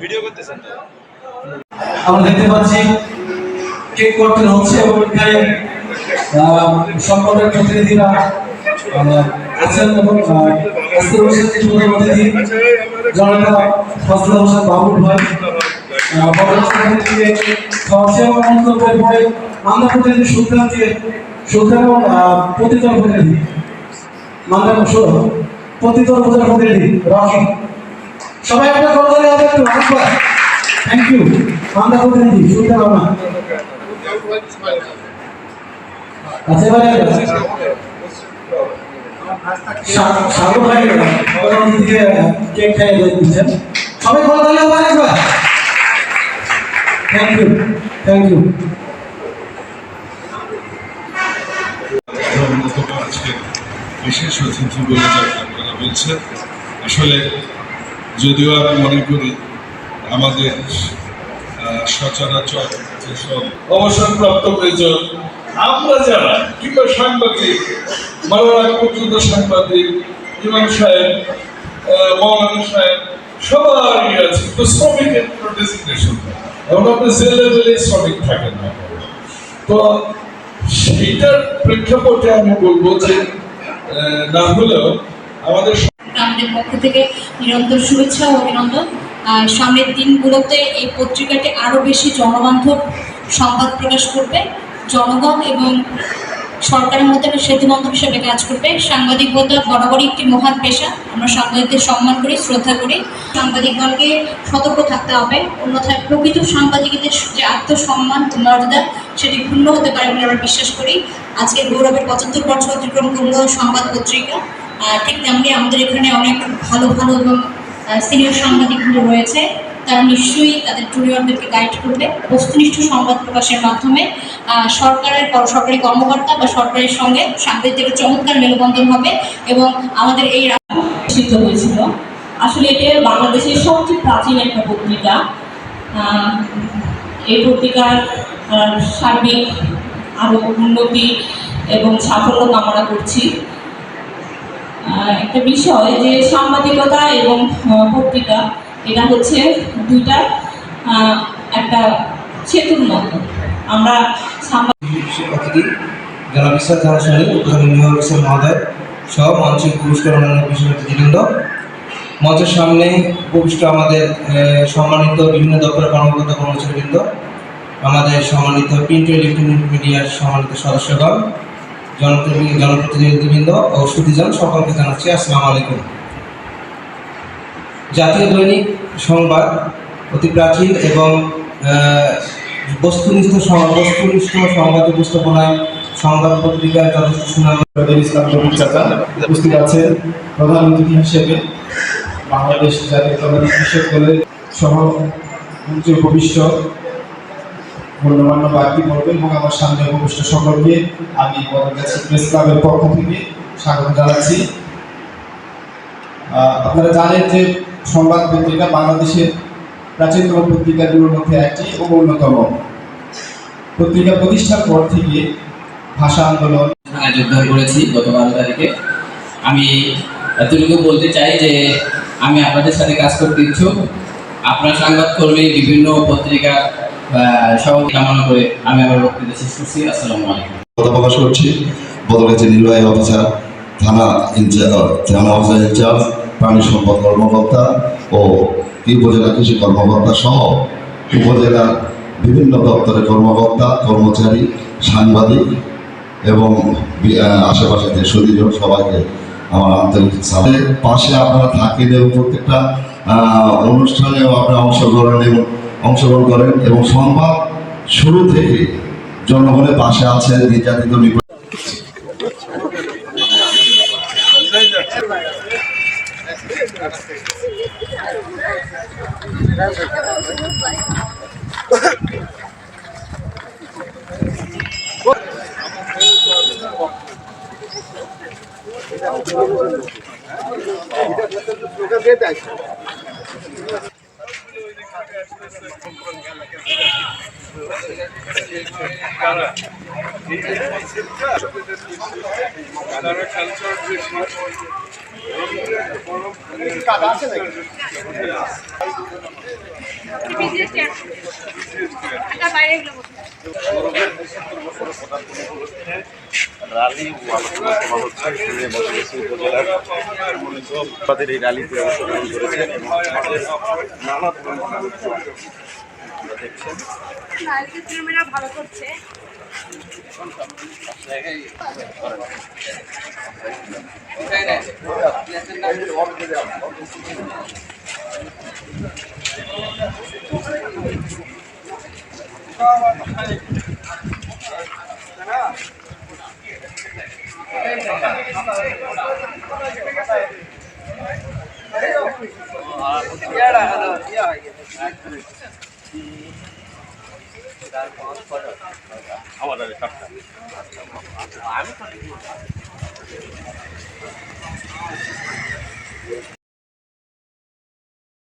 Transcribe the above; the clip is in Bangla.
ভিডিও করতেছেন তো? আমরা দেখতে পাচ্ছি কেক কাটিং হচ্ছে এবং এখানে সম্পদের প্রতিনিধিরা আছেন এবং আজকের অনুষ্ঠানের প্রধান অতিথি জনতা ফজলুল হোসেন বাবুল ভাই খাওয়াচ্ছে এবং মন্তব্যের পরে মান্দা প্রতিনিধি সুলতান এবং পতিতর প্রতিনিধি মান্দা পতিতর প্রতিনিধি রকি সবাই একটা করতে হবে একটু আসবা। থ্যাংক ইউ মান্দা প্রতিনিধি সুলতান রহমান। আচ্ছা এবারে সাগর ভাই প্রধানমন্ত্রীকে কেক খাইয়ে দিচ্ছেন। সবাই করতে হবে একবার। Thank you thank you. আজকে বিশেষ অতিথি বলে আপনারা বলছেন, আসলে যদিও আমি মনে করি আমাদের সচরাচর যেসব অবসরপ্রাপ্ত হয়েছেন আমরা যারা কিংবা সাংবাদিক মারার পর্যন্ত সাংবাদিক ইমাম সাহেব মৌলানা সাহেব সবাই আছে, তো শ্রমিকের ডেজিগনেশন এবং আপনি যে লেভেলে শ্রমিক থাকেন না, তো সেইটার প্রেক্ষাপটে আমি বলবো যে না হলেও আমাদের পক্ষ থেকে নিরন্তর শুভেচ্ছা ও অভিনন্দন। সামনের দিনগুলোতে এই পত্রিকাটি আরও বেশি জনবান্ধব সংবাদ প্রকাশ করবে, জনগণ এবং সরকারের মধ্যে একটা সেতুবন্ধন হিসেবে কাজ করবে। সাংবাদিকতা বরাবরই একটি মহান পেশা, আমরা সাংবাদিকদের সম্মান করি, শ্রদ্ধা করি। সাংবাদিকগণকে সতর্ক থাকতে হবে, অন্যথায় প্রকৃত সাংবাদিকদের যে আত্মসম্মান ও মর্যাদা সেটি ক্ষুণ্ণ হতে পারে বলে আমরা বিশ্বাস করি। আজকে গৌরবের 75 বছর অতিক্রম করল সংবাদ পত্রিকা, ঠিক তেমনি আমাদের এখানে অনেক ভালো ভালো এবং সিনিয়র সাংবাদিকগুলো রয়েছে, তারা নিশ্চয়ই তাদের জুনিয়রদেরকে গাইড করবে বস্তুনিষ্ঠ সংবাদ প্রকাশের মাধ্যমে। সরকারি কর্মকর্তা বা সরকারের সঙ্গে সাংবাদিকদের চমৎকার মেলবন্ধন হবে এবং আমাদের এই সিদ্ধ হয়েছিল। আসলে এটা বাংলাদেশের সবচেয়ে প্রাচীন একটা পত্রিকা। এই পত্রিকার সার্বিক আরও উন্নতি এবং সাফল্য কামনা করছি। একটা বিষয় যে সাংবাদিকতা এবং পত্রিকা এটা হচ্ছে দুইটা একটা সেতুর মতো। আমরা অতিথি জেলা বিশ্বাস জানাশালী উপজেলা নির্বাহী অফিসার মহোদয় সহ মঞ্চের পুরস্কার অন্যান্য বিষয় অতিথিবৃন্দ, মঞ্চের সামনে উপবিষ্ট আমাদের সম্মানিত বিভিন্ন দপ্তরের কর্মকর্তা কর্মচারীবৃন্দ, আমাদের সম্মানিত প্রিন্ট ও ইলেকট্রনিক মিডিয়ার সম্মানিত সদস্যগণ, জনপ্রতিনিধিবৃন্দ ও সুধীজন, সকলকে জানাচ্ছি আসসালামু আলাইকুম। জাতীয় দৈনিক সংবাদ অতি প্রাচীন এবং বস্তুনিষ্ঠ সংবাদ উপস্থাপনায় সংবাদ পত্রিকার যথেষ্ট সুনাম। ইসলাম কবির চাচা উপস্থিত আছেন প্রধান অতিথি হিসেবে, বাংলাদেশ জাতীয়তাবাদী কৃষক দলের সহ মঞ্চে উপবিষ্ট গণ্যমান্য ব্যক্তিবর্গ এবং আমার সামনে উপবিষ্ট সকলকে আমি বদলগাছি প্রেস ক্লাবের পক্ষ থেকে স্বাগত জানাচ্ছি। আপনারা জানেন যে সংবাদ পত্রিকা বাংলাদেশের প্রাচীনতম পত্রিকাগুলোর মধ্যে একটি এবং অন্যতম। পত্রিকা প্রতিষ্ঠার পর থেকে ভাষা আন্দোলন যোগদান করেছি গত 12 তারিখে। আমি এতটুকু বলতে চাই যে আমি আপনাদের সাথে কাজ করতে ইচ্ছুক। আপনার সংবাদকর্মী বিভিন্ন পত্রিকা সভাপতি কামনা করে আমি আমার বক্তব্য শেষ করছি। আসসালামু আলাইকুম। কথা প্রকাশ করছি বদলগাছি নির্বাহী অফিসার থানা অফিসার ইনচার্জ, প্রাণী সম্পদ কর্মকর্তা ও উপজেলা কৃষি কর্মকর্তা সহ উপজেলার বিভিন্ন দপ্তরের কর্মকর্তা কর্মচারী, সাংবাদিক এবং আশেপাশে যে সুদীজন, সবাইকে আমার আন্তরিক সাথে পাশে আপনারা থাকেন এবং প্রত্যেকটা অনুষ্ঠানেও আপনারা অংশগ্রহণ করেন এবং সংবাদ শুরু থেকে জনগণের পাশে আছে নির্যাতিত এটা রালি ও আলোচনা সভা হচ্ছে এখানে বসবাসী উপজেলার সম্মানিত তাদের এই র্যালিতে অংশগ্রহণ করেছেন এবং আমাদের নানা ধরনের দেখছেন ভালো করছে আমাদের